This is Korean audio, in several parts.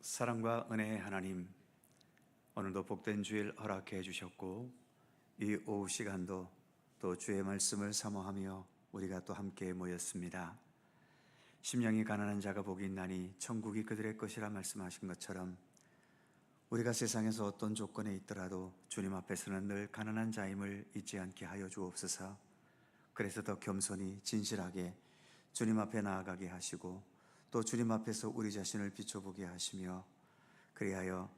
사랑과 은혜의 하나님, 오늘도 복된 주일 허락해 주셨고 이 오후 시간도 또 주의 말씀을 사모하며 우리가 또 함께 모였습니다. 심령이 가난한 자가 복이 있나니 천국이 그들의 것이라 말씀하신 것처럼 우리가 세상에서 어떤 조건에 있더라도 주님 앞에서는 늘 가난한 자임을 잊지 않게 하여 주옵소서. 그래서 더 겸손히 진실하게 주님 앞에 나아가게 하시고 또 주님 앞에서 우리 자신을 비춰보게 하시며 그리하여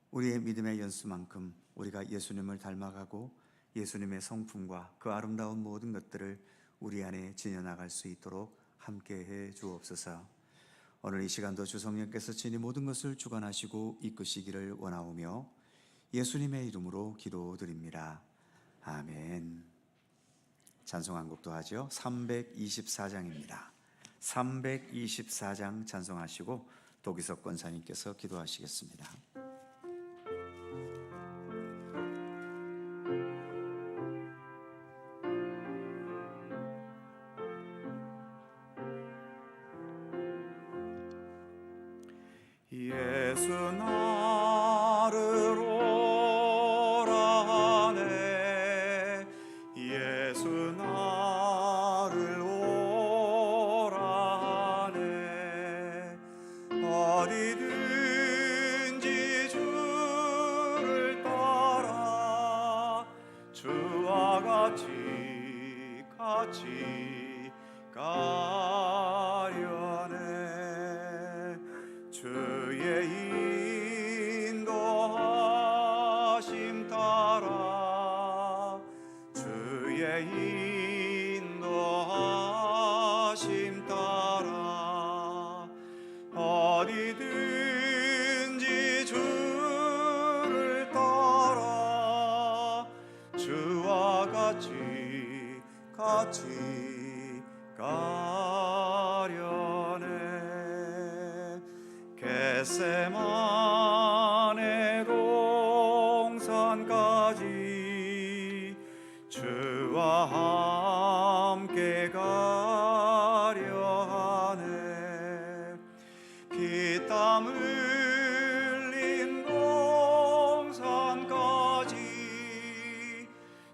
우리의 믿음의 연수만큼 우리가 예수님을 닮아가고 예수님의 성품과 그 아름다운 모든 것들을 우리 안에 지녀나갈 수 있도록 함께해 주옵소서. 오늘 이 시간도 주 성령께서 친히 모든 것을 주관하시고 이끄시기를 원하오며 예수님의 이름으로 기도드립니다. 아멘. 찬송 한 곡도 하죠. 324장입니다. 324장 찬송하시고 도기석 권사님께서 기도하시겠습니다. 예수 나를 오라 하네 예수 나를 오라 하네 어디든지 주를 따라 주와 같이 가려네 주의 인도하심 따라 주의 인도하심 따라 어디든지 주를 따라 주와 같이 가려네 겟세마네 동산까지 주와 함께 가려 하네 피땀 흘린 동산까지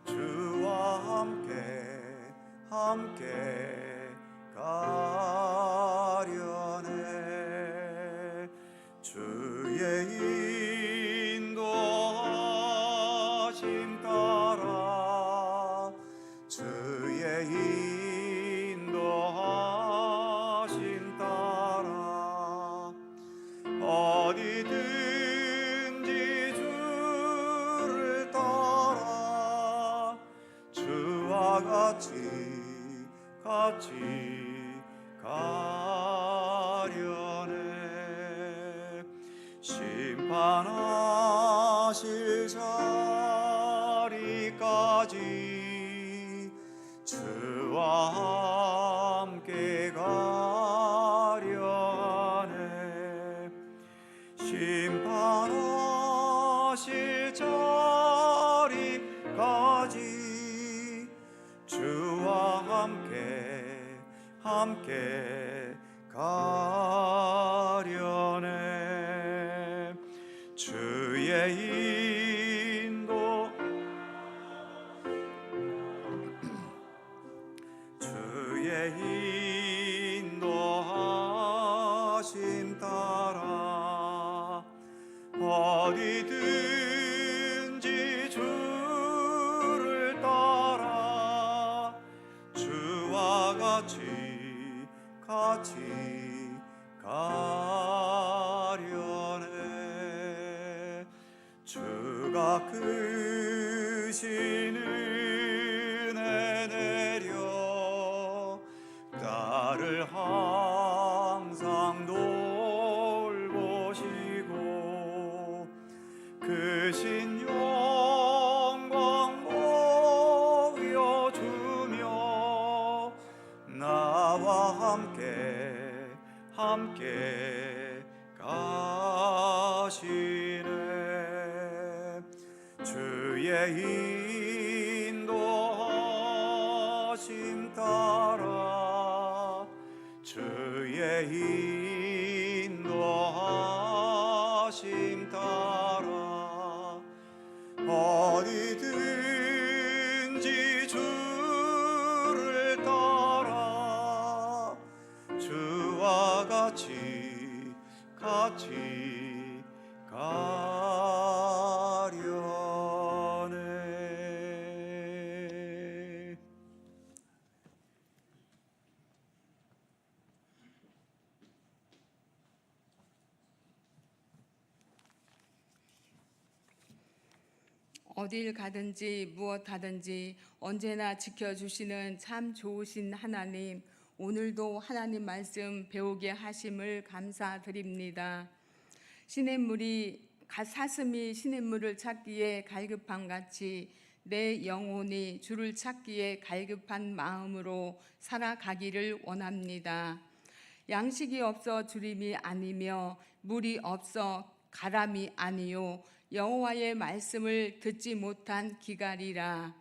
주와 함께 가려네 주의 인도하심 따라 주의 인도하심 따라 어디든지 주를 따라 주와 같이 가려네 심판하실 자리까지 주와 함께 가려 하네 심판하실 자리까지 주와 함께 가려네 주의 인도하심 따라 어디든지 주를 따라 주와 같이 가려네 주가 크신 은혜 내려 나를 항상 돌보시고 크신 영광 보여주며 나와 함께 가시네 주의 인도하심 따라 주의 주의 인도하심 따라 어디든지 주를 따라 주와 같이 가려네. 어딜 가든지 무엇하든지 언제나 지켜주시는 참 좋으신 하나님, 오늘도 하나님 말씀 배우게 하심을 감사드립니다. 시냇물이 사슴이 시냇물을 찾기에 갈급함 같이 내 영혼이 주를 찾기에 갈급한 마음으로 살아가기를 원합니다. 양식이 없어 주림이 아니며 물이 없어 가람이 아니요 여호와의 말씀을 듣지 못한 기갈이라.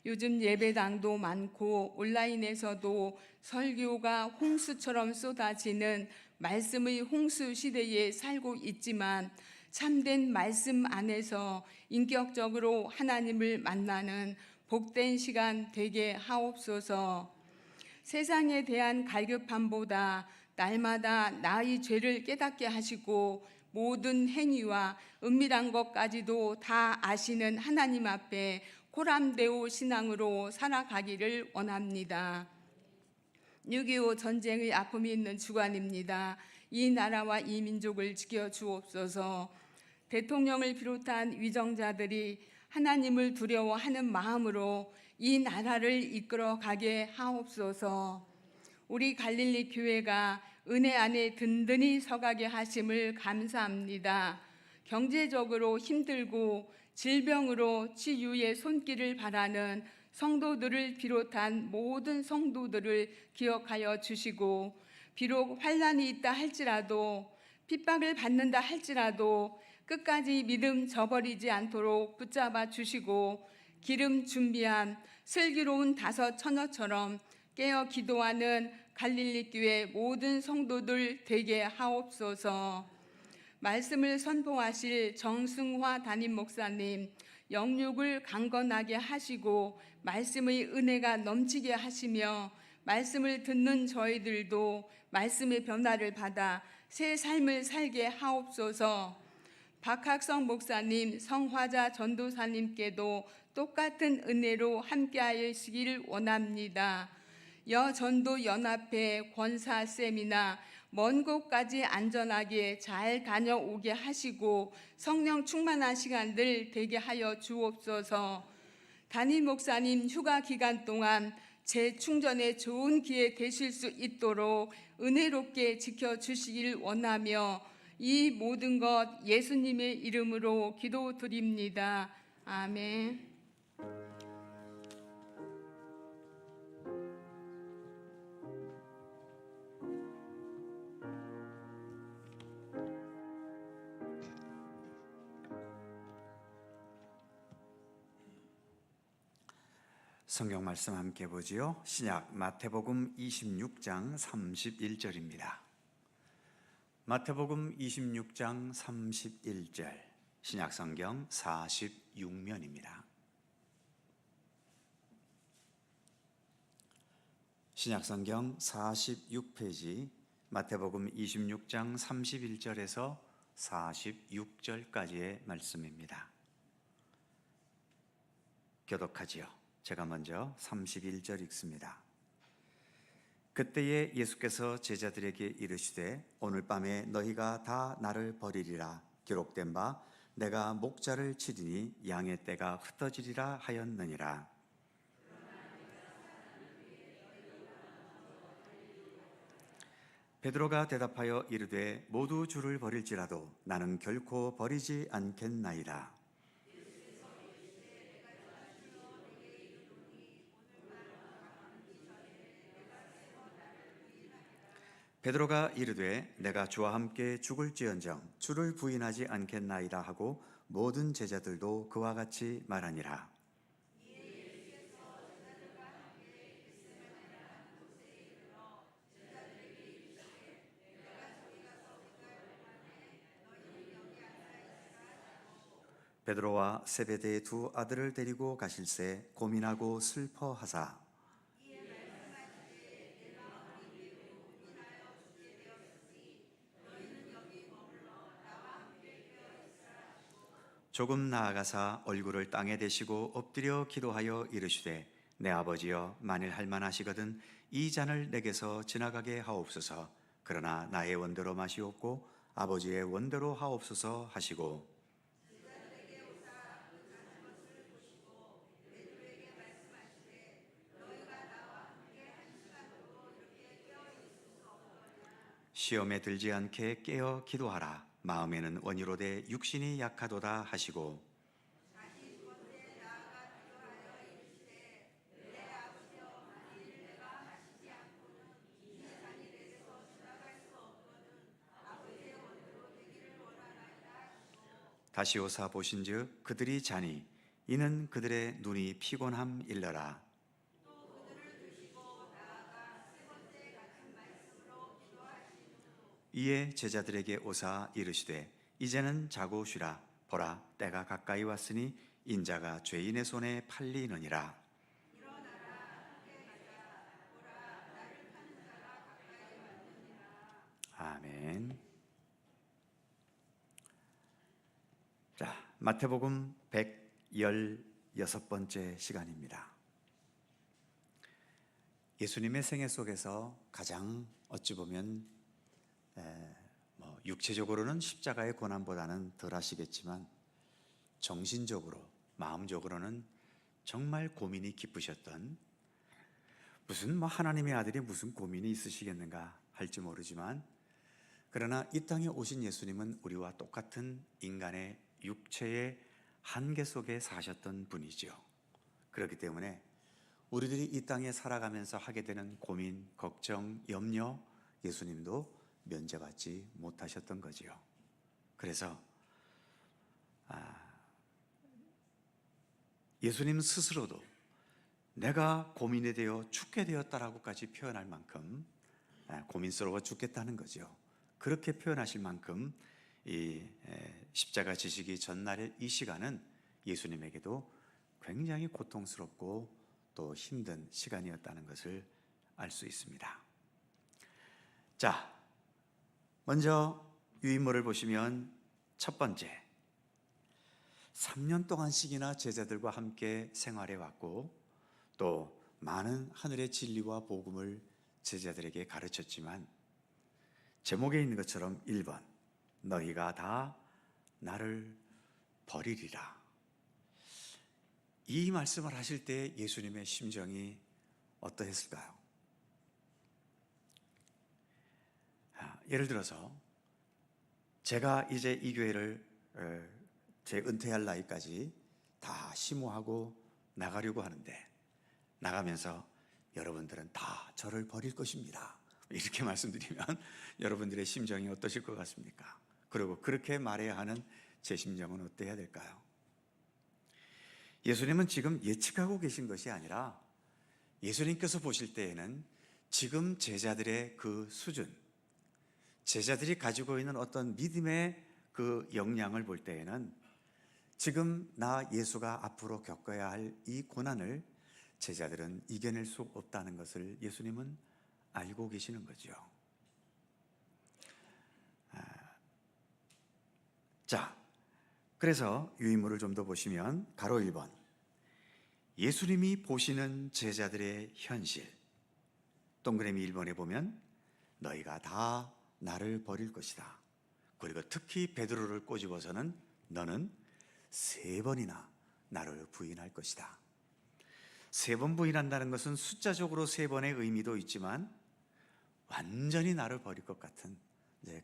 요즘 예배당도 많고 온라인에서도 설교가 홍수처럼 쏟아지는 말씀의 홍수 시대에 살고 있지만 참된 말씀 안에서 인격적으로 하나님을 만나는 복된 시간 되게 하옵소서. 세상에 대한 갈급함보다 날마다 나의 죄를 깨닫게 하시고 모든 행위와 은밀한 것까지도 다 아시는 하나님 앞에 코람데오 신앙으로 살아가기를 원합니다. 6.25 전쟁의 아픔이 있는 주간입니다. 이 나라와 이 민족을 지켜주옵소서. 대통령을 비롯한 위정자들이 하나님을 두려워하는 마음으로 이 나라를 이끌어가게 하옵소서. 우리 갈릴리 교회가 은혜 안에 든든히 서가게 하심을 감사합니다. 경제적으로 힘들고 질병으로 치유의 손길을 바라는 성도들을 비롯한 모든 성도들을 기억하여 주시고, 비록 환난이 있다 할지라도 핍박을 받는다 할지라도 끝까지 믿음 저버리지 않도록 붙잡아 주시고, 기름 준비한 슬기로운 5 처녀처럼 깨어 기도하는 갈릴리 교회 모든 성도들 되게 하옵소서. 말씀을 선포하실 정승화 담임 목사님, 영육을 강건하게 하시고 말씀의 은혜가 넘치게 하시며 말씀을 듣는 저희들도 말씀의 변화를 받아 새 삶을 살게 하옵소서. 박학성 목사님, 성화자 전도사님께도 똑같은 은혜로 함께하시기를 원합니다. 여전도 연합회 권사쌤이나 먼 곳까지 안전하게 잘 다녀오게 하시고 성령 충만한 시간들 되게 하여 주옵소서. 담임 목사님 휴가 기간 동안 재충전에 좋은 기회 되실 수 있도록 은혜롭게 지켜주시길 원하며 이 모든 것 예수님의 이름으로 기도드립니다. 아멘. 성경 말씀 함께 보지요. 신약 마태복음 26장 31절입니다. 마태복음 26장 31절, 신약 성경 46면입니다. 신약 성경 46페이지 마태복음 26장 31절에서 46절까지의 말씀입니다. 교독하지요. 제가 먼저 31절 읽습니다. 그때에 예수께서 제자들에게 이르시되 오늘 밤에 너희가 다 나를 버리리라. 기록된 바 내가 목자를 치리니 양의 떼가 흩어지리라 하였느니라. 베드로가 대답하여 이르되 모두 주를 버릴지라도 나는 결코 버리지 않겠나이다. 베드로가 이르되 내가 주와 함께 죽을지언정 주를 부인하지 않겠나이다 하고 모든 제자들도 그와 같이 말하니라. 베드로와 세베대의 두 아들을 데리고 가실새 고민하고 슬퍼하사 조금 나아가사 얼굴을 땅에 대시고 엎드려 기도하여 이르시되 내 아버지여 만일 할만하시거든 이 잔을 내게서 지나가게 하옵소서. 그러나 나의 원대로 마시옵고 아버지의 원대로 하옵소서 하시고 시험에 들지 않게 깨어 기도하라. 마음에는 원이로되 육신이 약하도다 하시고 다시 오사 보신즉 그들이 자니 이는 그들의 눈이 피곤함 일러라. 이에 제자들에게 오사 이르시되 이제는 자고 쉬라. 보라 때가 가까이 왔으니 인자가 죄인의 손에 팔리느니라. 아멘. 자, 마태복음 116번째 시간입니다. 예수님의 생애 속에서 가장 어찌 보면 육체적으로는 십자가의 고난보다는 덜 하시겠지만 정신적으로, 마음적으로는 정말 고민이 깊으셨던, 무슨 하나님의 아들이 무슨 고민이 있으시겠는가 할지 모르지만, 그러나 이 땅에 오신 예수님은 우리와 똑같은 인간의 육체의 한계 속에 사셨던 분이죠. 그렇기 때문에 우리들이 이 땅에 살아가면서 하게 되는 고민, 걱정, 염려, 예수님도 면제받지 못하셨던 거지요. 그래서 예수님 스스로도 내가 고민이 되어 죽게 되었다라고까지 표현할 만큼 고민스러워 죽겠다는 거죠. 그렇게 표현하실 만큼 이 십자가 지시기 전날의 이 시간은 예수님에게도 굉장히 고통스럽고 또 힘든 시간이었다는 것을 알 수 있습니다. 자, 먼저 유인물을 보시면 첫 번째, 3년 동안씩이나 제자들과 함께 생활해 왔고 또 많은 하늘의 진리와 복음을 제자들에게 가르쳤지만 제목에 있는 것처럼 1번, 너희가 다 나를 버리리라. 이 말씀을 하실 때 예수님의 심정이 어떠했을까요? 예를 들어서 제가 이제 이 교회를 제 은퇴할 나이까지 다 심호하고 나가려고 하는데 나가면서 여러분들은 다 저를 버릴 것입니다. 이렇게 말씀드리면 여러분들의 심정이 어떠실 것 같습니까? 그리고 그렇게 말해야 하는 제 심정은 어때야 될까요? 예수님은 지금 예측하고 계신 것이 아니라 예수님께서 보실 때에는 지금 제자들의 그 수준, 제자들이 가지고 있는 어떤 믿음의 그 역량을 볼 때에는 지금 나 예수가 앞으로 겪어야 할 이 고난을 제자들은 이겨낼 수 없다는 것을 예수님은 알고 계시는 거죠. 자, 그래서 유인물을 좀 더 보시면 가로 1번, 예수님이 보시는 제자들의 현실, 동그라미 1번에 보면 너희가 다 나를 버릴 것이다. 그리고 특히 베드로를 꼬집어서는 너는 3번이나 나를 부인할 것이다. 3번 부인한다는 것은 숫자적으로 3번의 의미도 있지만 완전히 나를 버릴 것 같은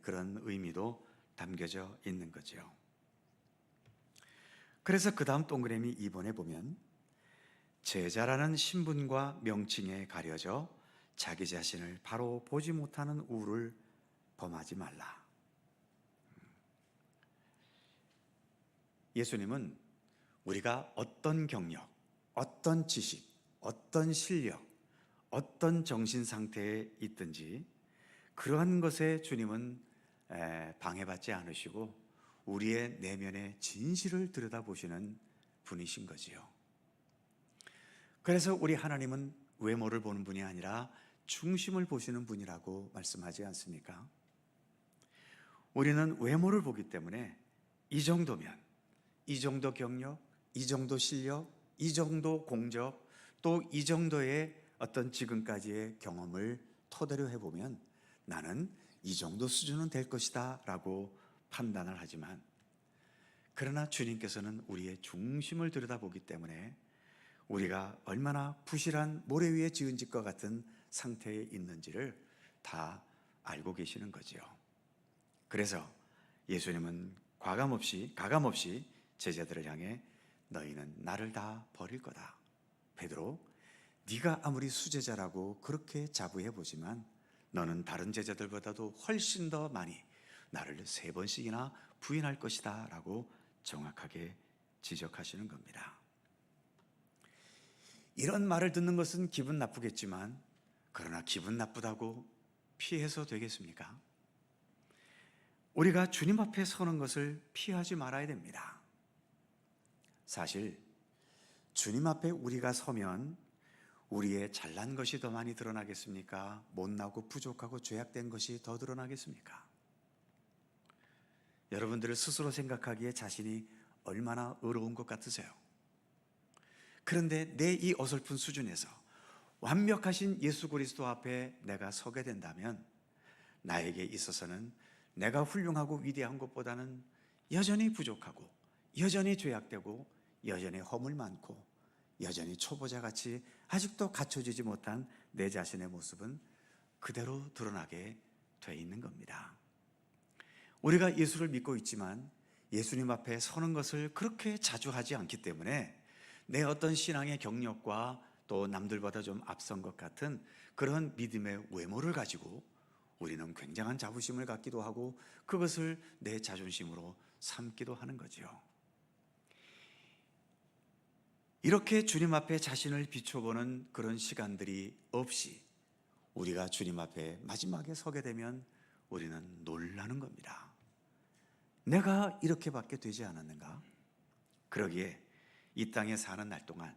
그런 의미도 담겨져 있는 거죠. 그래서 그 다음 동그라미 2번에 보면 제자라는 신분과 명칭에 가려져 자기 자신을 바로 보지 못하는 우를 범하지 말라. 예수님은 우리가 어떤 경력, 어떤 지식, 어떤 실력, 어떤 정신 상태에 있든지 그러한 것에 주님은 방해받지 않으시고 우리의 내면의 진실을 들여다보시는 분이신 거지요. 그래서 우리 하나님은 외모를 보는 분이 아니라 중심을 보시는 분이라고 말씀하지 않습니까? 우리는 외모를 보기 때문에 이 정도면, 이 정도 경력, 이 정도 실력, 이 정도 공적, 또 이 정도의 어떤 지금까지의 경험을 토대로 해보면 나는 이 정도 수준은 될 것이다 라고 판단을 하지만, 그러나 주님께서는 우리의 중심을 들여다보기 때문에 우리가 얼마나 부실한 모래 위에 지은 집과 같은 상태에 있는지를 다 알고 계시는 거지요. 그래서 예수님은 가감없이 제자들을 향해 너희는 나를 다 버릴 거다. 베드로, 네가 아무리 수제자라고 그렇게 자부해 보지만 너는 다른 제자들보다도 훨씬 더 많이 나를 3번씩이나 부인할 것이다 라고 정확하게 지적하시는 겁니다. 이런 말을 듣는 것은 기분 나쁘겠지만, 그러나 기분 나쁘다고 피해서 되겠습니까? 우리가 주님 앞에 서는 것을 피하지 말아야 됩니다. 사실 주님 앞에 우리가 서면 우리의 잘난 것이 더 많이 드러나겠습니까? 못나고 부족하고 죄악된 것이 더 드러나겠습니까? 여러분들을 스스로 생각하기에 자신이 얼마나 어려운 것 같으세요? 그런데 내 이 어설픈 수준에서 완벽하신 예수 그리스도 앞에 내가 서게 된다면 나에게 있어서는 내가 훌륭하고 위대한 것보다는 여전히 부족하고 여전히 죄악되고 여전히 허물 많고 여전히 초보자같이 아직도 갖춰지지 못한 내 자신의 모습은 그대로 드러나게 돼 있는 겁니다. 우리가 예수를 믿고 있지만 예수님 앞에 서는 것을 그렇게 자주 하지 않기 때문에 내 어떤 신앙의 경력과 또 남들보다 좀 앞선 것 같은 그런 믿음의 외모를 가지고 우리는 굉장한 자부심을 갖기도 하고 그것을 내 자존심으로 삼기도 하는 거죠. 이렇게 주님 앞에 자신을 비춰보는 그런 시간들이 없이 우리가 주님 앞에 마지막에 서게 되면 우리는 놀라는 겁니다. 내가 이렇게밖에 되지 않았는가? 그러기에 이 땅에 사는 날 동안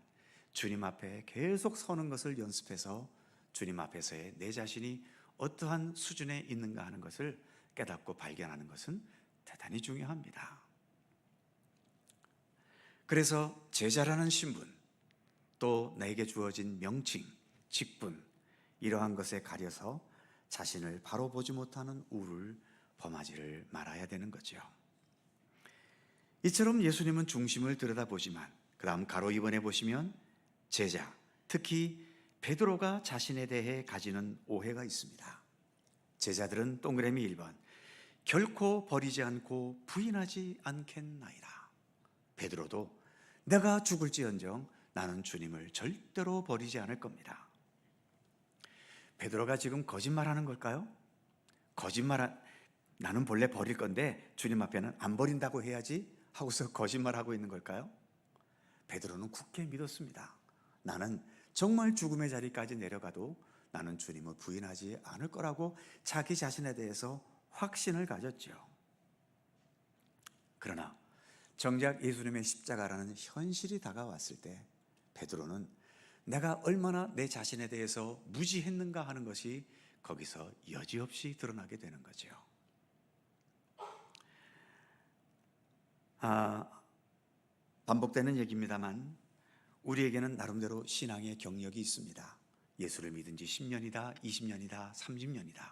주님 앞에 계속 서는 것을 연습해서 주님 앞에서의 내 자신이 어떠한 수준에 있는가 하는 것을 깨닫고 발견하는 것은 대단히 중요합니다. 그래서 제자라는 신분, 또 나에게 주어진 명칭, 직분, 이러한 것에 가려서 자신을 바로 보지 못하는 우를 범하지를 말아야 되는 거죠. 이처럼 예수님은 중심을 들여다보지만 그 다음 가로 2번에 보시면 제자, 특히 베드로가 자신에 대해 가지는 오해가 있습니다. 제자들은 동그라미 1번, 결코 버리지 않고 부인하지 않겠나이다. 베드로도 내가 죽을지언정 나는 주님을 절대로 버리지 않을 겁니다. 베드로가 지금 거짓말하는 걸까요? 나는 본래 버릴 건데 주님 앞에는 안 버린다고 해야지 하고서 거짓말하고 있는 걸까요? 베드로는 굳게 믿었습니다. 나는 정말 죽음의 자리까지 내려가도 나는 주님을 부인하지 않을 거라고 자기 자신에 대해서 확신을 가졌죠. 그러나 정작 예수님의 십자가라는 현실이 다가왔을 때 베드로는 내가 얼마나 내 자신에 대해서 무지했는가 하는 것이 거기서 여지없이 드러나게 되는 거죠. 반복되는 얘기입니다만 우리에게는 나름대로 신앙의 경력이 있습니다. 예수를 믿은 지 10년이다, 20년이다, 30년이다.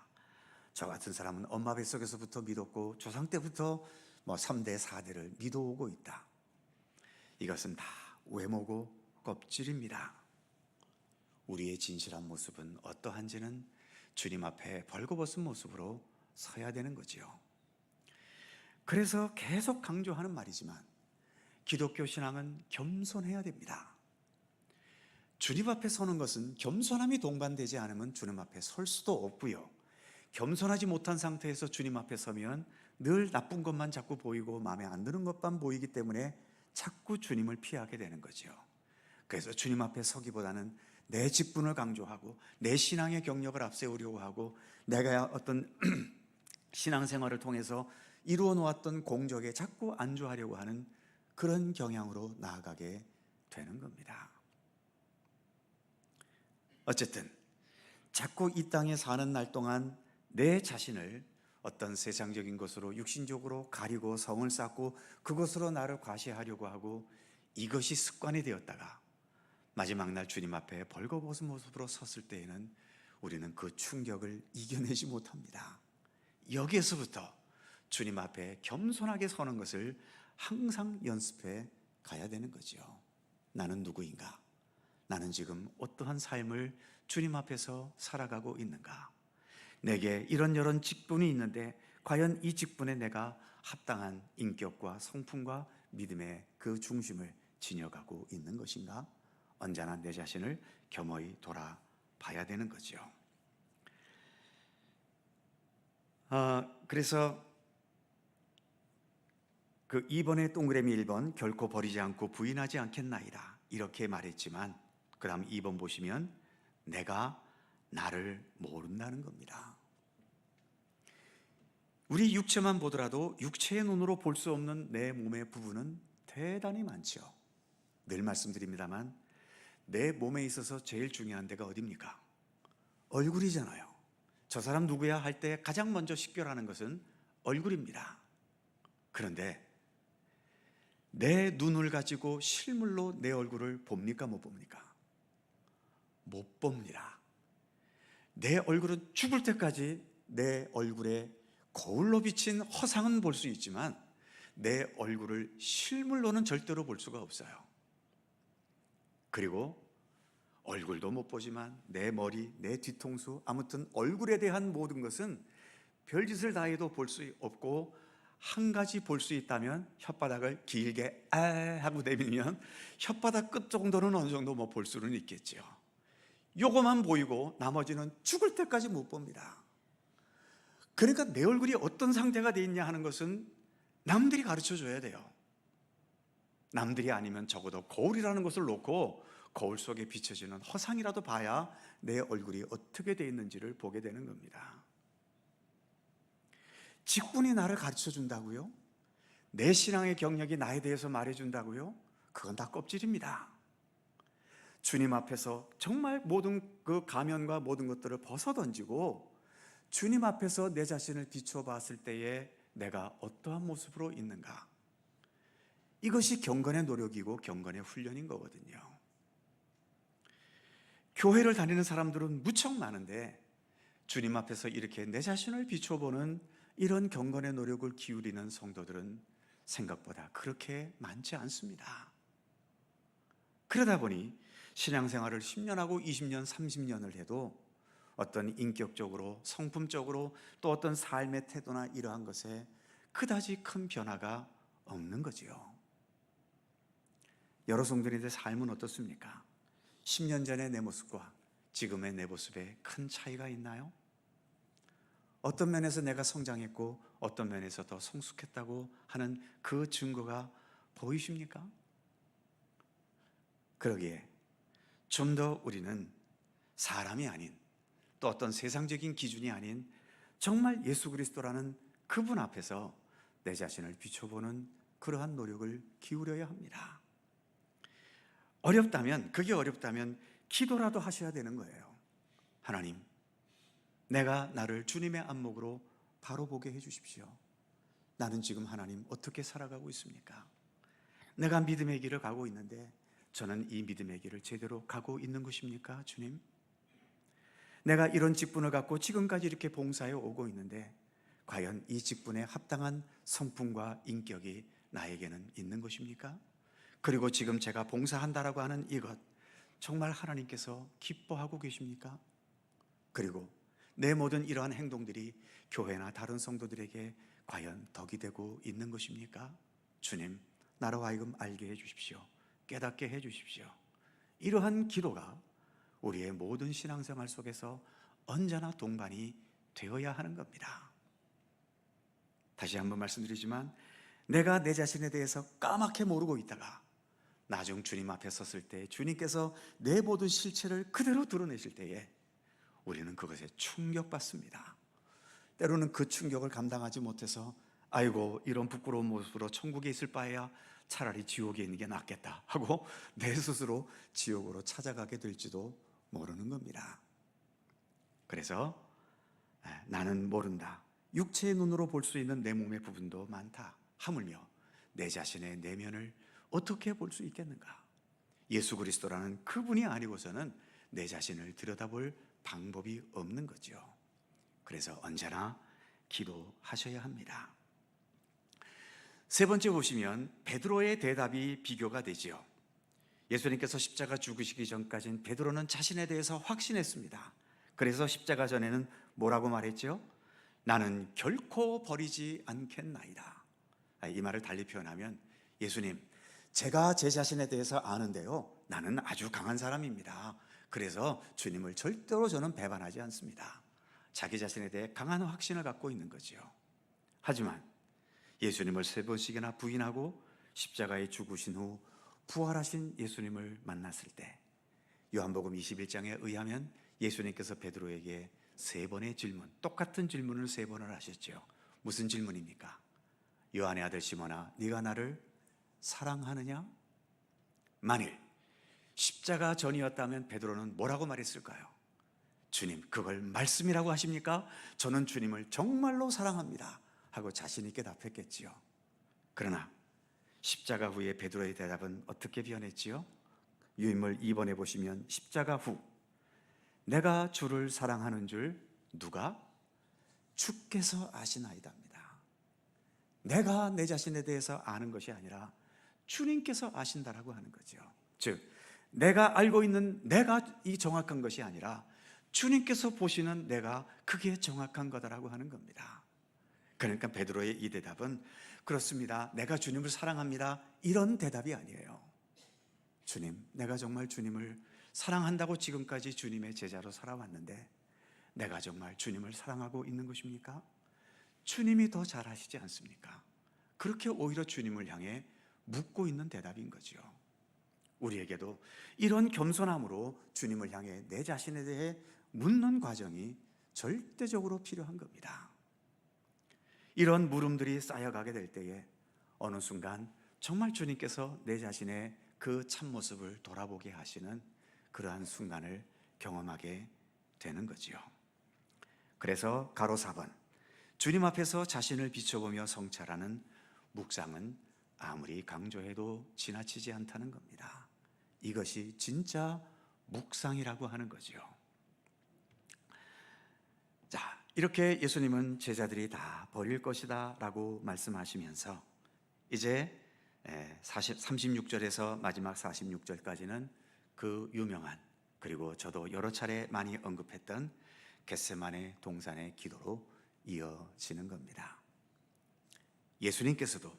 저 같은 사람은 엄마 뱃속에서부터 믿었고 조상 때부터 3대, 4대를 믿어오고 있다. 이것은 다 외모고 껍질입니다. 우리의 진실한 모습은 어떠한지는 주님 앞에 벌거벗은 모습으로 서야 되는 거지요. 그래서 계속 강조하는 말이지만 기독교 신앙은 겸손해야 됩니다. 주님 앞에 서는 것은 겸손함이 동반되지 않으면 주님 앞에 설 수도 없고요. 겸손하지 못한 상태에서 주님 앞에 서면 늘 나쁜 것만 자꾸 보이고 마음에 안 드는 것만 보이기 때문에 자꾸 주님을 피하게 되는 거죠. 그래서 주님 앞에 서기보다는 내 직분을 강조하고 내 신앙의 경력을 앞세우려고 하고 내가 어떤 신앙생활을 통해서 이루어 놓았던 공적에 자꾸 안주하려고 하는 그런 경향으로 나아가게 되는 겁니다. 어쨌든 자꾸 이 땅에 사는 날 동안 내 자신을 어떤 세상적인 것으로 육신적으로 가리고 성을 쌓고 그것으로 나를 과시하려고 하고 이것이 습관이 되었다가 마지막 날 주님 앞에 벌거벗은 모습으로 섰을 때에는 우리는 그 충격을 이겨내지 못합니다. 여기에서부터 주님 앞에 겸손하게 서는 것을 항상 연습해 가야 되는 거죠. 나는 누구인가? 나는 지금 어떠한 삶을 주님 앞에서 살아가고 있는가? 내게 이런저런 직분이 있는데 과연 이 직분에 내가 합당한 인격과 성품과 믿음의 그 중심을 지녀가고 있는 것인가? 언제나 내 자신을 겸허히 돌아봐야 되는 거죠. 그래서 그 2번의 동그라미 1번 결코 버리지 않고 부인하지 않겠나이다 이렇게 말했지만 그 다음 2번 보시면 내가 나를 모른다는 겁니다. 우리 육체만 보더라도 육체의 눈으로 볼 수 없는 내 몸의 부분은 대단히 많죠. 늘 말씀드립니다만 내 몸에 있어서 제일 중요한 데가 어디입니까? 얼굴이잖아요. 저 사람 누구야 할 때 가장 먼저 식별하는 것은 얼굴입니다. 그런데 내 눈을 가지고 실물로 내 얼굴을 봅니까 못 봅니까? 못 봅니다. 내 얼굴은 죽을 때까지 내 얼굴에 거울로 비친 허상은 볼 수 있지만 내 얼굴을 실물로는 절대로 볼 수가 없어요. 그리고 얼굴도 못 보지만 내 머리, 내 뒤통수, 아무튼 얼굴에 대한 모든 것은 별짓을 다 해도 볼 수 없고 한 가지 볼 수 있다면 혓바닥을 길게 아 하고 내밀면 혓바닥 끝 정도는 어느 정도 뭐 볼 수는 있겠죠. 요거만 보이고 나머지는 죽을 때까지 못 봅니다. 그러니까 내 얼굴이 어떤 상태가 돼 있냐 하는 것은 남들이 가르쳐 줘야 돼요. 남들이 아니면 적어도 거울이라는 것을 놓고 거울 속에 비춰지는 허상이라도 봐야 내 얼굴이 어떻게 돼 있는지를 보게 되는 겁니다. 직분이 나를 가르쳐 준다고요? 내 신앙의 경력이 나에 대해서 말해 준다고요? 그건 다 껍질입니다. 주님 앞에서 정말 모든 그 가면과 모든 것들을 벗어던지고 주님 앞에서 내 자신을 비춰봤을 때에 내가 어떠한 모습으로 있는가? 이것이 경건의 노력이고 경건의 훈련인 거거든요. 교회를 다니는 사람들은 무척 많은데 주님 앞에서 이렇게 내 자신을 비춰보는 이런 경건의 노력을 기울이는 성도들은 생각보다 그렇게 많지 않습니다. 그러다 보니 신앙생활을 10년하고 20년, 30년을 해도 어떤 인격적으로, 성품적으로 또 어떤 삶의 태도나 이러한 것에 그다지 큰 변화가 없는 거지요. 여러 성도님들의 삶은 어떻습니까? 10년 전의 내 모습과 지금의 내 모습에 큰 차이가 있나요? 어떤 면에서 내가 성장했고 어떤 면에서 더 성숙했다고 하는 그 증거가 보이십니까? 그러기에 좀 더 우리는 사람이 아닌 또 어떤 세상적인 기준이 아닌 정말 예수 그리스도라는 그분 앞에서 내 자신을 비춰보는 그러한 노력을 기울여야 합니다. 그게 어렵다면 기도라도 하셔야 되는 거예요. 하나님, 내가 나를 주님의 안목으로 바로 보게 해주십시오. 나는 지금 하나님 어떻게 살아가고 있습니까? 내가 믿음의 길을 가고 있는데 저는 이 믿음의 길을 제대로 가고 있는 것입니까, 주님? 내가 이런 직분을 갖고 지금까지 이렇게 봉사해 오고 있는데 과연 이 직분에 합당한 성품과 인격이 나에게는 있는 것입니까? 그리고 지금 제가 봉사한다라고 하는 이것 정말 하나님께서 기뻐하고 계십니까? 그리고 내 모든 이러한 행동들이 교회나 다른 성도들에게 과연 덕이 되고 있는 것입니까? 주님, 나로 하여금 알게 해 주십시오. 깨닫게 해 주십시오. 이러한 기도가 우리의 모든 신앙생활 속에서 언제나 동반이 되어야 하는 겁니다. 다시 한번 말씀드리지만 내가 내 자신에 대해서 까맣게 모르고 있다가 나중 주님 앞에 섰을 때 주님께서 내 모든 실체를 그대로 드러내실 때에 우리는 그것에 충격받습니다. 때로는 그 충격을 감당하지 못해서 아이고 이런 부끄러운 모습으로 천국에 있을 바에야 차라리 지옥에 있는 게 낫겠다 하고 내 스스로 지옥으로 찾아가게 될지도 모르는 겁니다. 그래서 나는 모른다, 육체의 눈으로 볼 수 있는 내 몸의 부분도 많다, 하물며 내 자신의 내면을 어떻게 볼 수 있겠는가? 예수 그리스도라는 그분이 아니고서는 내 자신을 들여다볼 방법이 없는 거죠. 그래서 언제나 기도하셔야 합니다. 세 번째 보시면 베드로의 대답이 비교가 되지요. 예수님께서 십자가 죽으시기 전까지는 베드로는 자신에 대해서 확신했습니다. 그래서 십자가 전에는 뭐라고 말했죠? 나는 결코 버리지 않겠나이다. 이 말을 달리 표현하면, 예수님, 제가 제 자신에 대해서 아는데요, 나는 아주 강한 사람입니다. 그래서 주님을 절대로 저는 배반하지 않습니다. 자기 자신에 대해 강한 확신을 갖고 있는 거죠. 하지만 예수님을 세 번씩이나 부인하고 십자가에 죽으신 후 부활하신 예수님을 만났을 때, 요한복음 21장에 의하면 예수님께서 베드로에게 세 번의 질문, 똑같은 질문을 세 번을 하셨죠. 무슨 질문입니까? 요한의 아들 시몬아, 네가 나를 사랑하느냐? 만일 십자가 전이었다면 베드로는 뭐라고 말했을까요? 주님, 그걸 말씀이라고 하십니까? 저는 주님을 정말로 사랑합니다 하고 자신 있게 답했겠지요. 그러나 십자가 후에 베드로의 대답은 어떻게 변했지요? 유인물 2번에 보시면 십자가 후 내가 주를 사랑하는 줄 누가? 주께서 아시나이다입니다. 내가 내 자신에 대해서 아는 것이 아니라 주님께서 아신다라고 하는 거죠. 즉 내가 알고 있는 내가 이 정확한 것이 아니라 주님께서 보시는 내가 그게 정확한 거다라고 하는 겁니다. 그러니까 베드로의 이 대답은 그렇습니다, 내가 주님을 사랑합니다, 이런 대답이 아니에요. 주님, 내가 정말 주님을 사랑한다고 지금까지 주님의 제자로 살아왔는데 내가 정말 주님을 사랑하고 있는 것입니까? 주님이 더 잘 아시지 않습니까? 그렇게 오히려 주님을 향해 묻고 있는 대답인 거죠. 우리에게도 이런 겸손함으로 주님을 향해 내 자신에 대해 묻는 과정이 절대적으로 필요한 겁니다. 이런 물음들이 쌓여가게 될 때에 어느 순간 정말 주님께서 내 자신의 그 참모습을 돌아보게 하시는 그러한 순간을 경험하게 되는 거지요. 그래서 가로 4번, 주님 앞에서 자신을 비춰보며 성찰하는 묵상은 아무리 강조해도 지나치지 않다는 겁니다. 이것이 진짜 묵상이라고 하는 거죠. 자, 이렇게 예수님은 제자들이 다 버릴 것이다 라고 말씀하시면서 이제 36절에서 마지막 46절까지는 그 유명한, 그리고 저도 여러 차례 많이 언급했던 겟세마네 동산의 기도로 이어지는 겁니다. 예수님께서도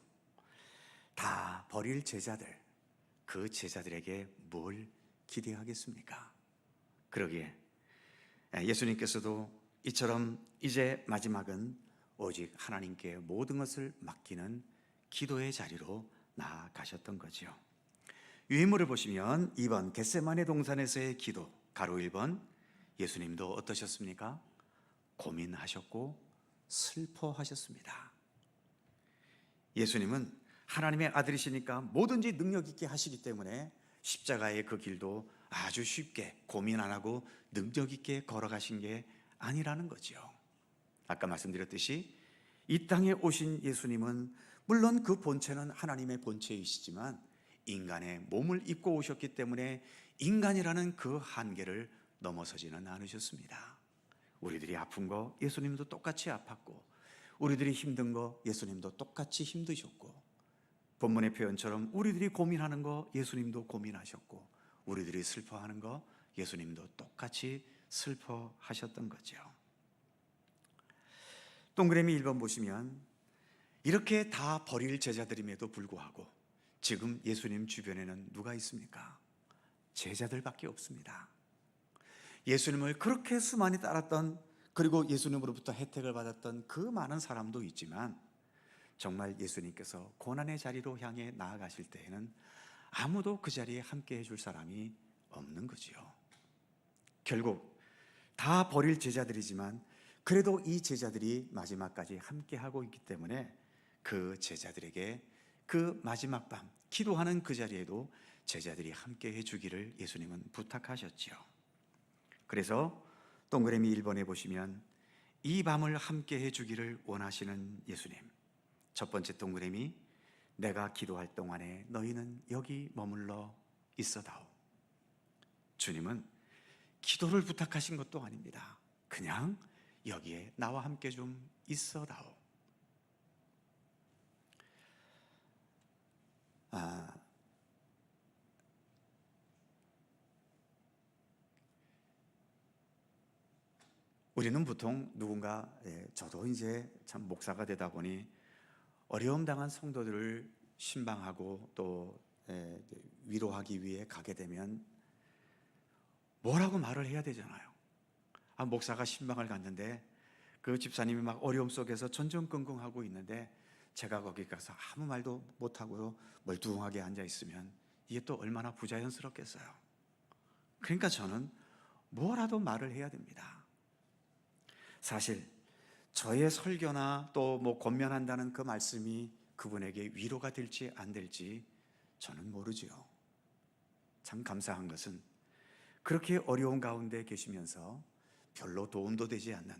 다 버릴 제자들, 그 제자들에게 뭘 기대하겠습니까? 그러기에 예수님께서도 이처럼 이제 마지막은 오직 하나님께 모든 것을 맡기는 기도의 자리로 나아가셨던 거죠. 유인물을 보시면 2번 겟세마네 동산에서의 기도, 가로 1번, 예수님도 어떠셨습니까? 고민하셨고 슬퍼하셨습니다. 예수님은 하나님의 아들이시니까 뭐든지 능력 있게 하시기 때문에 십자가의 그 길도 아주 쉽게 고민 안 하고 능력 있게 걸어가신 게 아니라는 거죠. 아까 말씀드렸듯이 이 땅에 오신 예수님은 물론 그 본체는 하나님의 본체이시지만 인간의 몸을 입고 오셨기 때문에 인간이라는 그 한계를 넘어서지는 않으셨습니다. 우리들이 아픈 거 예수님도 똑같이 아팠고, 우리들이 힘든 거 예수님도 똑같이 힘드셨고, 본문의 표현처럼 우리들이 고민하는 거 예수님도 고민하셨고, 우리들이 슬퍼하는 거 예수님도 똑같이 슬퍼하셨던 거죠. 동그라미 1번 보시면 이렇게 다 버릴 제자들임에도 불구하고 지금 예수님 주변에는 누가 있습니까? 제자들밖에 없습니다. 예수님을 그렇게 수많이 따랐던, 그리고 예수님으로부터 혜택을 받았던 그 많은 사람도 있지만 정말 예수님께서 고난의 자리로 향해 나아가실 때에는 아무도 그 자리에 함께 해줄 사람이 없는 거지요. 결국 다 버릴 제자들이지만 그래도 이 제자들이 마지막까지 함께 하고 있기 때문에 그 제자들에게 그 마지막 밤 기도하는 그 자리에도 제자들이 함께 해주기를 예수님은 부탁하셨지요. 그래서 동그라미 1번에 보시면 이 밤을 함께 해주기를 원하시는 예수님, 첫 번째 동그라미, 내가 기도할 동안에 너희는 여기 머물러 있어다오. 주님은 기도를 부탁하신 것도 아닙니다. 그냥 여기에 나와 함께 좀 있어다오. 우리는 보통 누군가, 저도 이제 참 목사가 되다 보니 어려움 당한 성도들을 신방하고 또 위로하기 위해 가게 되면 뭐라고 말을 해야 되잖아요. 목사가 신방을 갔는데 그 집사님이 막 어려움 속에서 전전긍긍하고 있는데 제가 거기 가서 아무 말도 못하고 멀뚱하게 앉아 있으면 이게 또 얼마나 부자연스럽겠어요. 그러니까 저는 뭐라도 말을 해야 됩니다. 사실 저의 설교나 또 뭐 권면한다는 그 말씀이 그분에게 위로가 될지 안 될지 저는 모르지요. 참 감사한 것은 그렇게 어려운 가운데 계시면서 별로 도움도 되지 않는,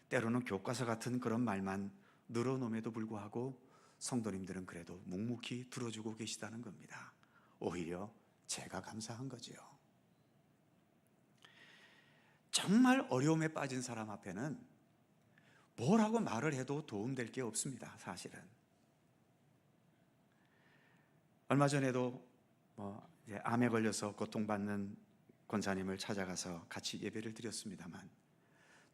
때로는 교과서 같은 그런 말만 늘어놓음에도 불구하고 성도님들은 그래도 묵묵히 들어주고 계시다는 겁니다. 오히려 제가 감사한 거지요. 정말 어려움에 빠진 사람 앞에는 뭐라고 말을 해도 도움될 게 없습니다. 사실은 얼마 전에도 암에 걸려서 고통받는 권사님을 찾아가서 같이 예배를 드렸습니다만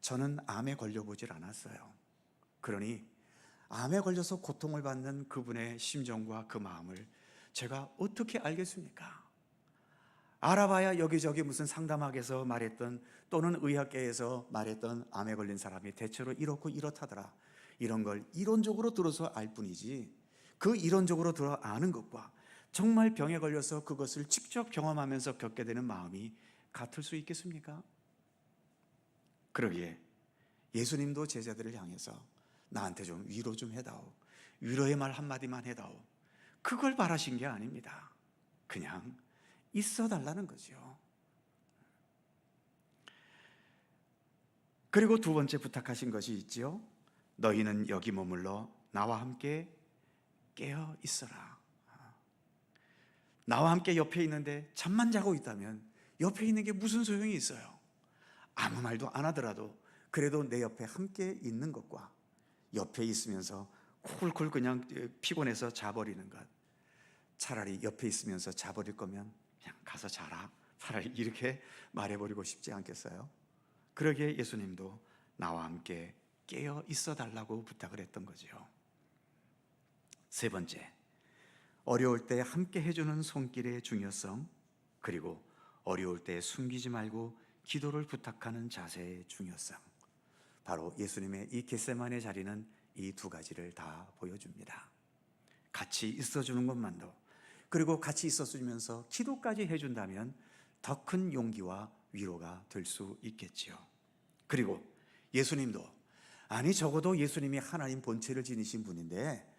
저는 암에 걸려보질 않았어요. 그러니 암에 걸려서 고통을 받는 그분의 심정과 그 마음을 제가 어떻게 알겠습니까? 알아봐야 여기저기 무슨 상담학에서 말했던 또는 의학계에서 말했던 암에 걸린 사람이 대체로 이렇고 이렇다더라, 이런 걸 이론적으로 들어서 알 뿐이지 그 이론적으로 들어 아는 것과 정말 병에 걸려서 그것을 직접 경험하면서 겪게 되는 마음이 같을 수 있겠습니까? 그러기에 예수님도 제자들을 향해서 나한테 좀 위로 좀 해다오, 위로의 말 한마디만 해다오, 그걸 바라신 게 아닙니다. 그냥 있어 달라는 거죠. 그리고 두 번째 부탁하신 것이 있지요. 너희는 여기 머물러 나와 함께 깨어 있어라. 나와 함께 옆에 있는데 잠만 자고 있다면 옆에 있는 게 무슨 소용이 있어요? 아무 말도 안 하더라도 그래도 내 옆에 함께 있는 것과 옆에 있으면서 쿨쿨 그냥 피곤해서 자버리는 것, 차라리 옆에 있으면서 자버릴 거면 그냥 가서 자라, 차라리 이렇게 말해버리고 싶지 않겠어요? 그러기에 예수님도 나와 함께 깨어 있어 달라고 부탁을 했던 거죠. 세 번째, 어려울 때 함께 해주는 손길의 중요성, 그리고 어려울 때 숨기지 말고 기도를 부탁하는 자세의 중요성, 바로 예수님의 이 겟세마네 자리는 이 두 가지를 다 보여줍니다. 같이 있어주는 것만도, 그리고 같이 있어주면서 기도까지 해준다면 더 큰 용기와 위로가 될 수 있겠지요. 그리고 예수님도, 아니 적어도 예수님이 하나님 본체를 지니신 분인데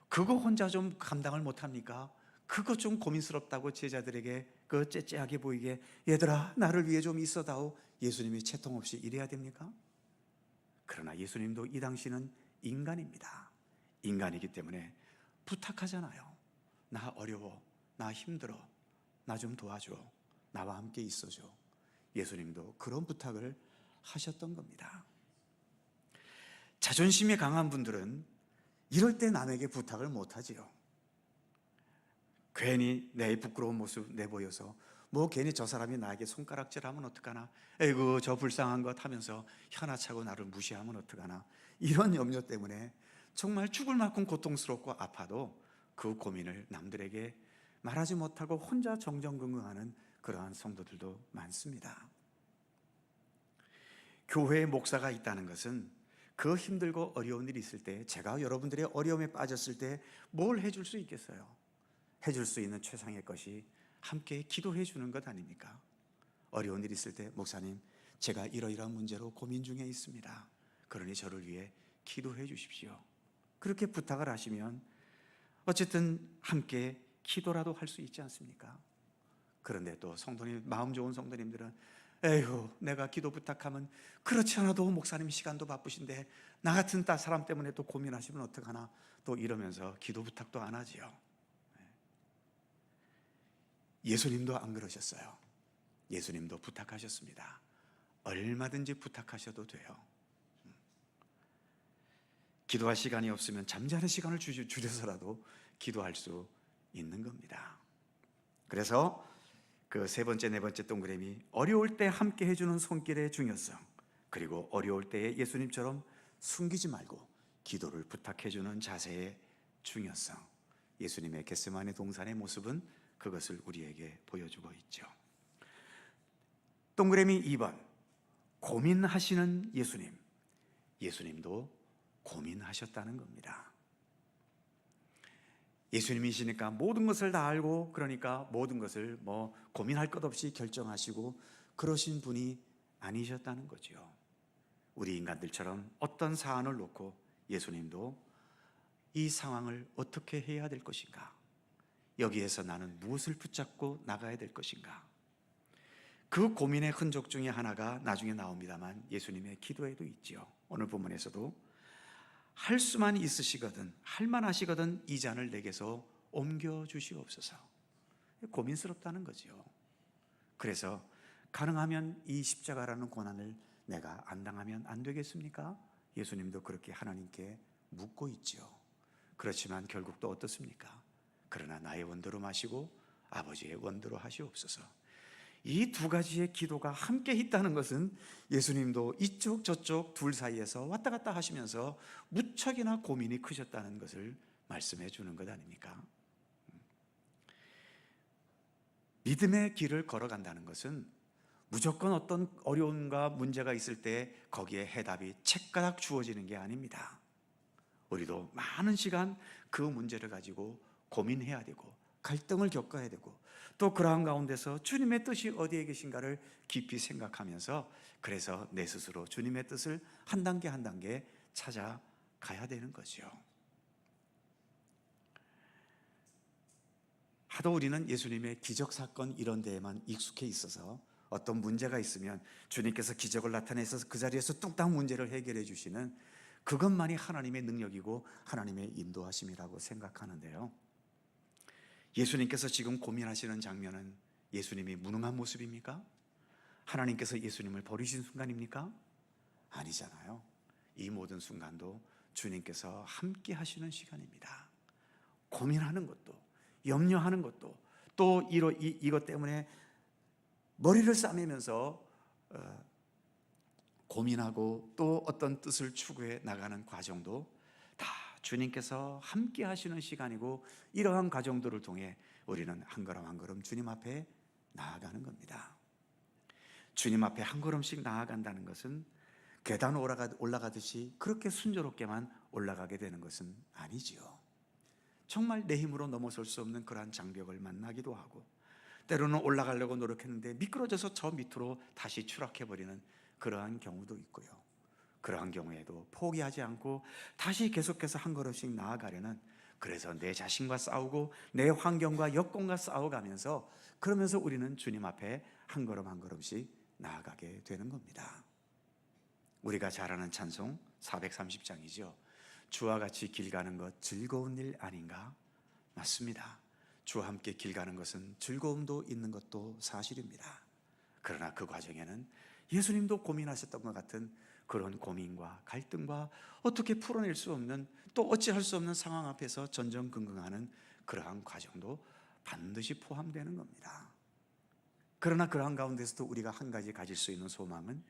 그거 혼자 좀 감당을 못합니까? 그거 좀 고민스럽다고 제자들에게 그 째째하게 보이게 얘들아 나를 위해 좀 있어다오, 예수님이 채통 없이 이래야 됩니까? 그러나 예수님도 이 당시는 인간입니다. 인간이기 때문에 부탁하잖아요. 나 어려워, 나 힘들어, 나 좀 도와줘, 나와 함께 있어줘. 예수님도 그런 부탁을 하셨던 겁니다. 자존심이 강한 분들은 이럴 때 남에게 부탁을 못하지요. 괜히 내 부끄러운 모습 내보여서 뭐 괜히 저 사람이 나에게 손가락질하면 어떡하나, 에이구 저 불쌍한 것 하면서 현아차고 나를 무시하면 어떡하나, 이런 염려 때문에 정말 죽을 만큼 고통스럽고 아파도 그 고민을 남들에게 말하지 못하고 혼자 정정긍긍하는 그러한 성도들도 많습니다. 교회에 목사가 있다는 것은 그 힘들고 어려운 일이 있을 때, 제가 여러분들의 어려움에 빠졌을 때 뭘 해줄 수 있겠어요? 해줄 수 있는 최상의 것이 함께 기도해 주는 것 아닙니까? 어려운 일이 있을 때 목사님 제가 이러이러한 문제로 고민 중에 있습니다, 그러니 저를 위해 기도해 주십시오. 그렇게 부탁을 하시면 어쨌든 함께 기도라도 할 수 있지 않습니까? 그런데 또 성도님, 마음 좋은 성도님들은 에휴, 내가 기도 부탁하면 그렇지 않아도 목사님 시간도 바쁘신데 나 같은 사람 때문에 또 고민하시면 어떡하나, 또 이러면서 기도 부탁도 안 하지요. 예수님도 안 그러셨어요. 예수님도 부탁하셨습니다. 얼마든지 부탁하셔도 돼요. 기도할 시간이 없으면 잠자는 시간을 줄여서라도 기도할 수 있는 겁니다. 그래서 그 세 번째, 네 번째 동그라미, 어려울 때 함께 해주는 손길의 중요성, 그리고 어려울 때에 예수님처럼 숨기지 말고 기도를 부탁해주는 자세의 중요성, 예수님의 겟세마네 동산의 모습은 그것을 우리에게 보여주고 있죠. 동그라미 2번, 고민하시는 예수님. 예수님도 고민하셨다는 겁니다. 예수님이시니까 모든 것을 다 알고, 그러니까 모든 것을 고민할 것 없이 결정하시고 그러신 분이 아니셨다는 거죠. 우리 인간들처럼 어떤 사안을 놓고 예수님도 이 상황을 어떻게 해야 될 것인가, 여기에서 나는 무엇을 붙잡고 나가야 될 것인가, 그 고민의 흔적 중에 하나가 나중에 나옵니다만 예수님의 기도에도 있지요. 오늘 본문에서도 할 수만 있으시거든, 할 만하시거든 이 잔을 내게서 옮겨주시옵소서. 고민스럽다는 거죠. 그래서 가능하면 이 십자가라는 고난을 내가 안 당하면 안 되겠습니까? 예수님도 그렇게 하나님께 묻고 있죠. 그렇지만 결국 또 어떻습니까? 그러나 나의 원대로 마시고 아버지의 원대로 하시옵소서. 이 두 가지의 기도가 함께 있다는 것은 예수님도 이쪽 저쪽 둘 사이에서 왔다 갔다 하시면서 무척이나 고민이 크셨다는 것을 말씀해 주는 것 아닙니까? 믿음의 길을 걸어간다는 것은 무조건 어떤 어려움과 문제가 있을 때 거기에 해답이 책가닥 주어지는 게 아닙니다. 우리도 많은 시간 그 문제를 가지고 고민해야 되고 갈등을 겪어야 되고, 또 그러한 가운데서 주님의 뜻이 어디에 계신가를 깊이 생각하면서, 그래서 내 스스로 주님의 뜻을 한 단계 한 단계 찾아가야 되는 거죠. 하도 우리는 예수님의 기적 사건 이런 데에만 익숙해 있어서 어떤 문제가 있으면 주님께서 기적을 나타내서 그 자리에서 뚝딱 문제를 해결해 주시는 그것만이 하나님의 능력이고 하나님의 인도하심이라고 생각하는데요, 예수님께서 지금 고민하시는 장면은 예수님이 무능한 모습입니까? 하나님께서 예수님을 버리신 순간입니까? 아니잖아요. 이 모든 순간도 주님께서 함께 하시는 시간입니다. 고민하는 것도, 염려하는 것도, 또 이것 때문에 머리를 싸매면서 고민하고 또 어떤 뜻을 추구해 나가는 과정도 다 주님께서 함께 하시는 시간이고, 이러한 과정들을 통해 우리는 한 걸음 한 걸음 주님 앞에 나아가는 겁니다. 주님 앞에 한 걸음씩 나아간다는 것은 계단 올라가듯이 그렇게 순조롭게만 올라가게 되는 것은 아니지요. 정말 내 힘으로 넘어설 수 없는 그러한 장벽을 만나기도 하고, 때로는 올라가려고 노력했는데 미끄러져서 저 밑으로 다시 추락해버리는 그러한 경우도 있고요. 그러한 경우에도 포기하지 않고 다시 계속해서 한 걸음씩 나아가려는, 그래서 내 자신과 싸우고 내 환경과 여건과 싸워가면서, 그러면서 우리는 주님 앞에 한 걸음 한 걸음씩 나아가게 되는 겁니다. 우리가 잘 아는 찬송 430장이죠. 주와 같이 길 가는 것 즐거운 일 아닌가? 맞습니다. 주와 함께 길 가는 것은 즐거움도 있는 것도 사실입니다. 그러나 그 과정에는 예수님도 고민하셨던 것 같은 그런 고민과 갈등과 어떻게 풀어낼 수 없는, 또 어찌할 수 없는 상황 앞에서 전전긍긍하는 그러한 과정도 반드시 포함되는 겁니다. 그러나 그러한 가운데서도 우리가 한 가지 가질 수 있는 소망은,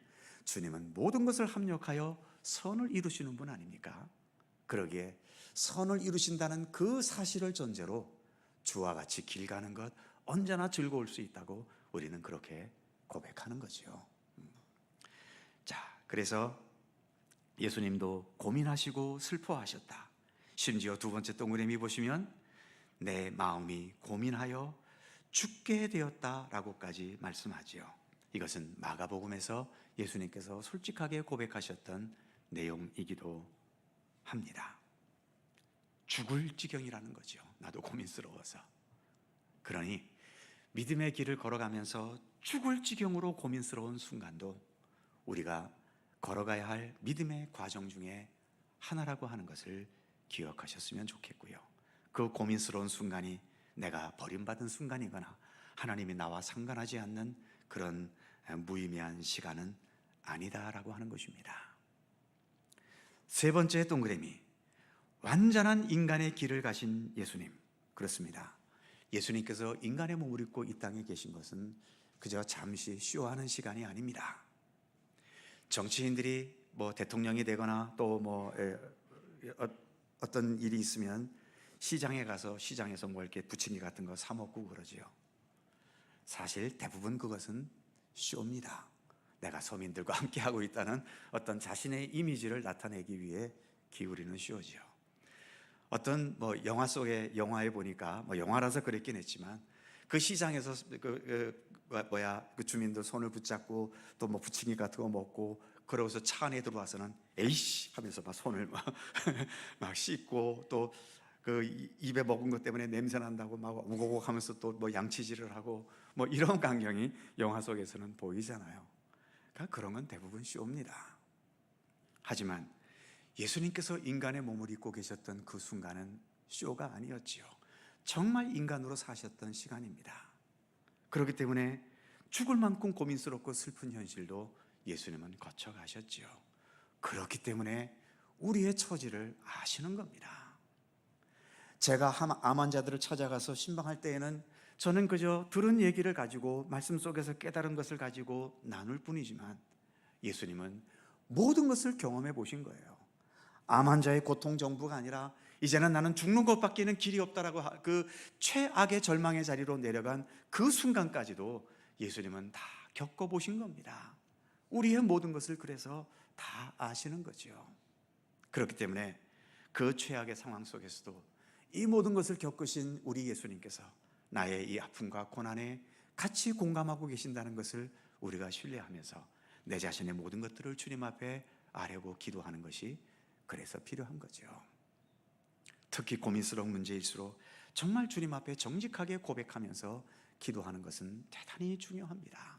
주님은 모든 것을 합력하여 선을 이루시는 분 아닙니까? 그러기에 선을 이루신다는 그 사실을 전제로 주와 같이 길 가는 것 언제나 즐거울 수 있다고 우리는 그렇게 고백하는 거죠. 자, 그래서 예수님도 고민하시고 슬퍼하셨다. 심지어 두 번째 동그라미 보시면 내 마음이 고민하여 죽게 되었다라고까지 말씀하지요. 이것은 마가복음에서 예수님께서 솔직하게 고백하셨던 내용이기도 합니다. 죽을 지경이라는 거죠. 나도 고민스러워서. 그러니 믿음의 길을 걸어가면서 죽을 지경으로 고민스러운 순간도 우리가 걸어가야 할 믿음의 과정 중에 하나라고 하는 것을 기억하셨으면 좋겠고요. 그 고민스러운 순간이 내가 버림받은 순간이거나 하나님이 나와 상관하지 않는 그런 무의미한 시간은 아니다라고 하는 것입니다. 세 번째 동그라미, 완전한 인간의 길을 가신 예수님. 그렇습니다. 예수님께서 인간의 몸을 입고 이 땅에 계신 것은 그저 잠시 쇼하는 시간이 아닙니다. 정치인들이 대통령이 되거나 또 어떤 일이 있으면 시장에 가서 시장에서 이렇게 부침개 같은 거 사 먹고 그러지요. 사실 대부분 그것은 쇼입니다. 내가 서민들과 함께 하고 있다는 어떤 자신의 이미지를 나타내기 위해 기울이는 쇼지요. 어떤 영화 속의 영화에 보니까 영화라서 그랬긴 했지만 그 시장에서 그 주민들 손을 붙잡고 또 부침개 같은 거 먹고 그러고서 차 안에 들어와서는 에이씨 하면서 손을 막 씻고 또 그 입에 먹은 것 때문에 냄새 난다고 막 우고고 하면서 또 양치질을 하고 이런 광경이 영화 속에서는 보이잖아요. 그러니까 그런 건 대부분 쇼입니다. 하지만 예수님께서 인간의 몸을 입고 계셨던 그 순간은 쇼가 아니었지요. 정말 인간으로 사셨던 시간입니다. 그렇기 때문에 죽을 만큼 고민스럽고 슬픈 현실도 예수님은 거쳐가셨지요. 그렇기 때문에 우리의 처지를 아시는 겁니다. 제가 암 환자들을 찾아가서 신방할 때에는 저는 그저 들은 얘기를 가지고 말씀 속에서 깨달은 것을 가지고 나눌 뿐이지만 예수님은 모든 것을 경험해 보신 거예요. 암 환자의 고통 정도가 아니라 이제는 나는 죽는 것밖에는 길이 없다라고 그 최악의 절망의 자리로 내려간 그 순간까지도 예수님은 다 겪어보신 겁니다. 우리의 모든 것을 그래서 다 아시는 거죠. 그렇기 때문에 그 최악의 상황 속에서도 이 모든 것을 겪으신 우리 예수님께서 나의 이 아픔과 고난에 같이 공감하고 계신다는 것을 우리가 신뢰하면서 내 자신의 모든 것들을 주님 앞에 아뢰고 기도하는 것이 그래서 필요한 거죠. 특히 고민스러운 문제일수록 정말 주님 앞에 정직하게 고백하면서 기도하는 것은 대단히 중요합니다.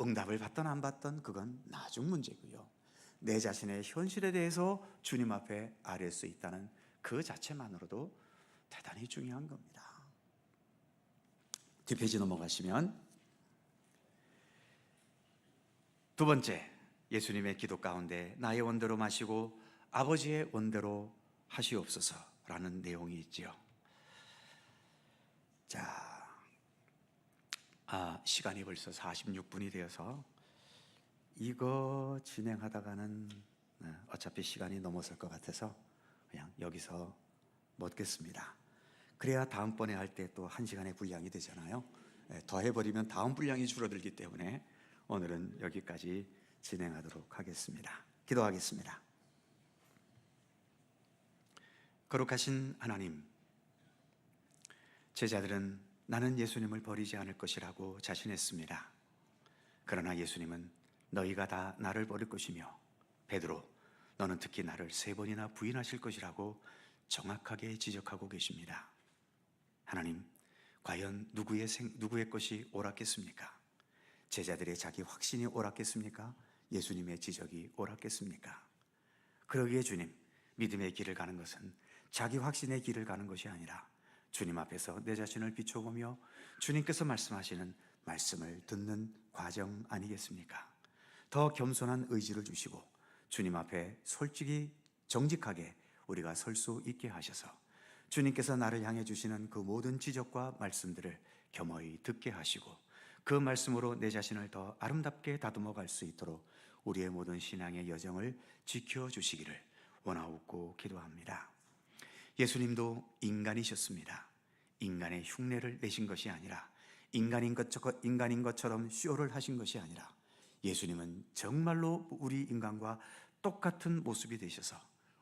응답을 받든 안 받든 그건 나중 문제고요. 내 자신의 현실에 대해서 주님 앞에 아뢰 수 있다는 그 자체만으로도 대단히 중요한 겁니다. 뒷페이지 넘어가시면 두 번째, 예수님의 기도 가운데 나의 원대로 마시고 아버지의 원대로 하시옵소서라는 내용이 있지요. 자, 시간이 벌써 46분이 되어서 이거 진행하다가는 어차피 시간이 넘어설 것 같아서 그냥 여기서 멈겠습니다. 그래야 다음번에 할 때 또 1시간의 분량이 되잖아요. 더 해버리면 다음 분량이 줄어들기 때문에 오늘은 여기까지 진행하도록 하겠습니다. 기도하겠습니다. 거룩하신 하나님, 제자들은 나는 예수님을 버리지 않을 것이라고 자신했습니다. 그러나 예수님은 너희가 다 나를 버릴 것이며 베드로 너는 특히 나를 3번이나 부인하실 것이라고 정확하게 지적하고 계십니다. 하나님, 과연 누구의 것이 옳았겠습니까? 제자들의 자기 확신이 옳았겠습니까? 예수님의 지적이 옳았겠습니까? 그러기에 주님, 믿음의 길을 가는 것은 자기 확신의 길을 가는 것이 아니라 주님 앞에서 내 자신을 비춰보며 주님께서 말씀하시는 말씀을 듣는 과정 아니겠습니까? 더 겸손한 의지를 주시고 주님 앞에 솔직히 정직하게 우리가 설 수 있게 하셔서 주님께서 나를 향해 주시는 그 모든 지적과 말씀들을 겸허히 듣게 하시고 그 말씀으로 내 자신을 더 아름답게 다듬어 갈 수 있도록 우리의 모든 신앙의 여정을 지켜주시기를 원하옵고 기도합니다. 예수님도 인간이셨습니다. 인간의 흉내를 내신 것이 아니라 인간인 것처럼 쇼를 하신 것이 아니라 예수님은 정말로 우리 인간과 똑같은 모습이 되셔서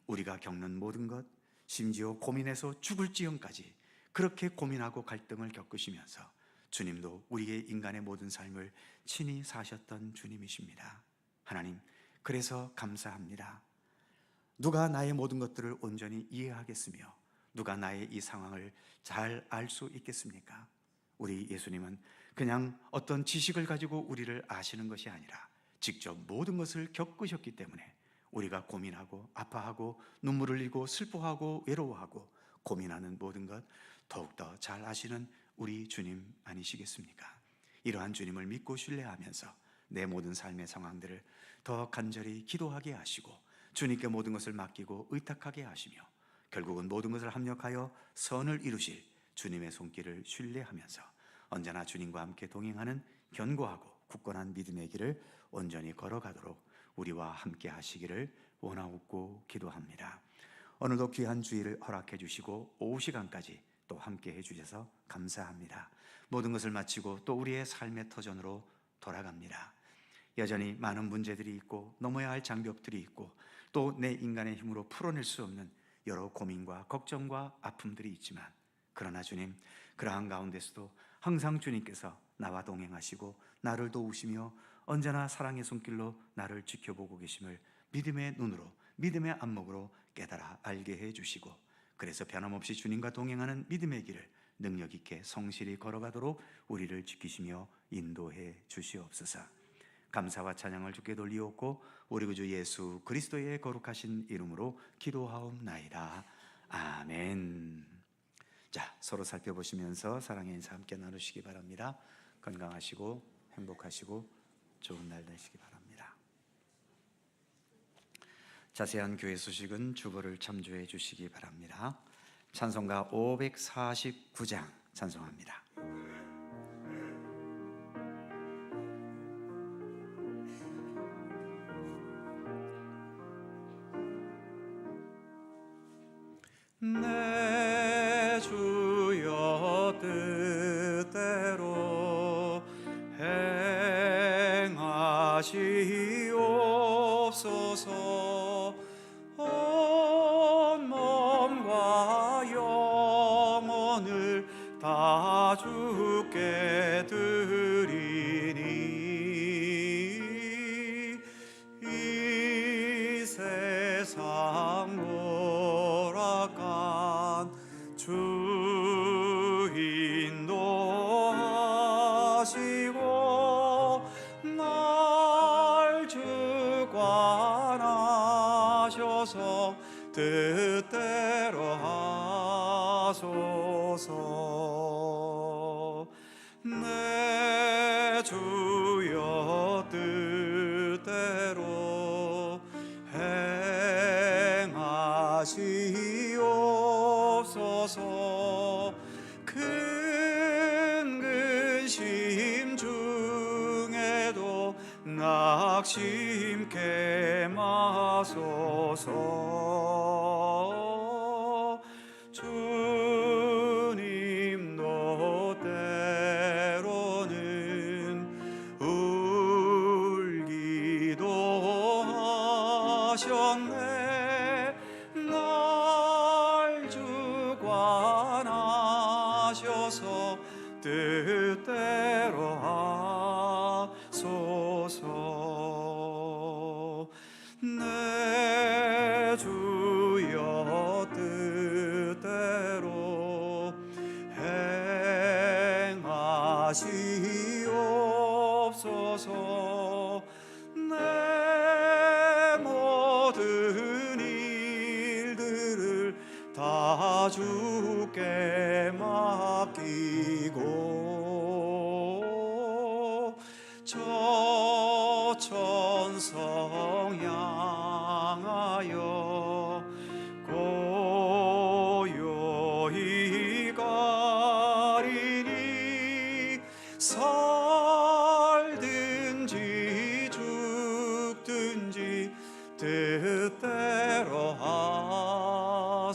우리가 겪는 모든 것, 심지어 고민해서 죽을 지경까지 그렇게 고민하고 갈등을 겪으시면서 주님도 우리의 인간의 모든 삶을 친히 사셨던 주님이십니다. 하나님, 그래서 감사합니다. 누가 나의 모든 것들을 온전히 이해하겠으며 누가 나의 이 상황을 잘 알 수 있겠습니까? 우리 예수님은 그냥 어떤 지식을 가지고 우리를 아시는 것이 아니라 직접 모든 것을 겪으셨기 때문에 우리가 고민하고 아파하고 눈물 흘리고 슬퍼하고 외로워하고 고민하는 모든 것 더욱더 잘 아시는 우리 주님 아니시겠습니까? 이러한 주님을 믿고 신뢰하면서 내 모든 삶의 상황들을 더 간절히 기도하게 하시고 주님께 모든 것을 맡기고 의탁하게 하시며 결국은 모든 것을 합력하여 선을 이루실 주님의 손길을 신뢰하면서 언제나 주님과 함께 동행하는 견고하고 굳건한 믿음의 길을 온전히 걸어가도록 우리와 함께 하시기를 원하옵고 기도합니다. 오늘도 귀한 주일을 허락해 주시고 오후 시간까지 또 함께 해주셔서 감사합니다. 모든 것을 마치고 또 우리의 삶의 터전으로 돌아갑니다. 여전히 많은 문제들이 있고 넘어야 할 장벽들이 있고 또 내 인간의 힘으로 풀어낼 수 없는 여러 고민과 걱정과 아픔들이 있지만 그러나 주님, 그러한 가운데서도 항상 주님께서 나와 동행하시고 나를 도우시며 언제나 사랑의 손길로 나를 지켜보고 계심을 믿음의 눈으로, 믿음의 안목으로 깨달아 알게 해주시고 그래서 변함없이 주님과 동행하는 믿음의 길을 능력 있게 성실히 걸어가도록 우리를 지키시며 인도해 주시옵소서. 감사와 찬양을 주께 돌리옵고 우리 구주 예수 그리스도의 거룩하신 이름으로 기도하옵나이다. 아멘. 자, 서로 살펴보시면서 사랑의 인사 함께 나누시기 바랍니다. 건강하시고 행복하시고 좋은 날 되시기 바랍니다. 자세한 교회 소식은 주보를 참조해 주시기 바랍니다. 찬송가 549장 찬송합니다. 내 주여 뜻대로 행하시옵소서. 온 몸과 영혼을 다 주께 드리니 이 세상 오락한 주 인도하시고 날 주관하셔서 뜻대로 하소서. 내 주여 뜻대로 행하시옵소서. 큰 근심 중에도 낙심케 마소서. 주님도 때로는 울기도 하셨네. 날 주관하셔서 뜻대로 하소서. 내 주여 뜻대로 행하시옵소서. 내 모든 일들을 다 주께 맡기고 저 천성 향하여 고요히 가리니 살든지 죽든지 뜻대로 하소서.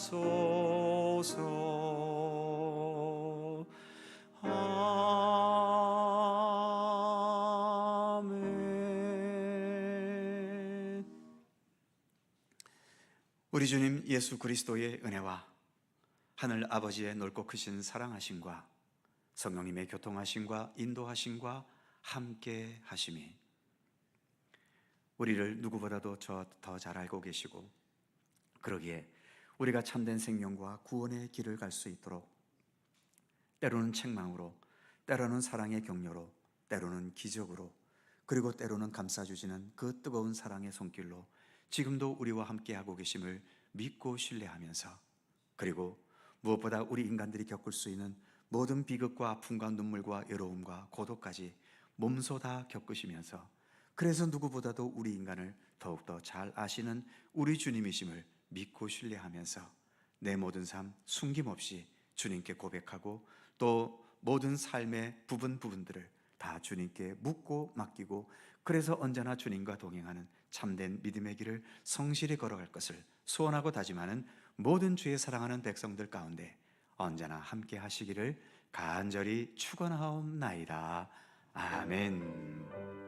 아멘. 우리 주님 예수 그리스도의 은혜와 하늘 아버지의 넓고 크신 사랑하심과 성령님의 교통하심과 인도하심과 함께 하심이 우리를 누구보다도 더 잘 알고 계시고 그러기에 우리가 참된 생명과 구원의 길을 갈 수 있도록 때로는 책망으로, 때로는 사랑의 격려로, 때로는 기적으로, 그리고 때로는 감싸주시는 그 뜨거운 사랑의 손길로 지금도 우리와 함께하고 계심을 믿고 신뢰하면서, 그리고 무엇보다 우리 인간들이 겪을 수 있는 모든 비극과 아픔과 눈물과 외로움과 고독까지 몸소 다 겪으시면서, 그래서 누구보다도 우리 인간을 더욱더 잘 아시는 우리 주님이심을 믿고 신뢰하면서 내 모든 삶 숨김없이 주님께 고백하고, 또 모든 삶의 부분들을 다 주님께 묻고 맡기고, 그래서 언제나 주님과 동행하는 참된 믿음의 길을 성실히 걸어갈 것을 소원하고 다짐하는 모든 주의 사랑하는 백성들 가운데 언제나 함께 하시기를 간절히 축원하옵나이다. 아멘.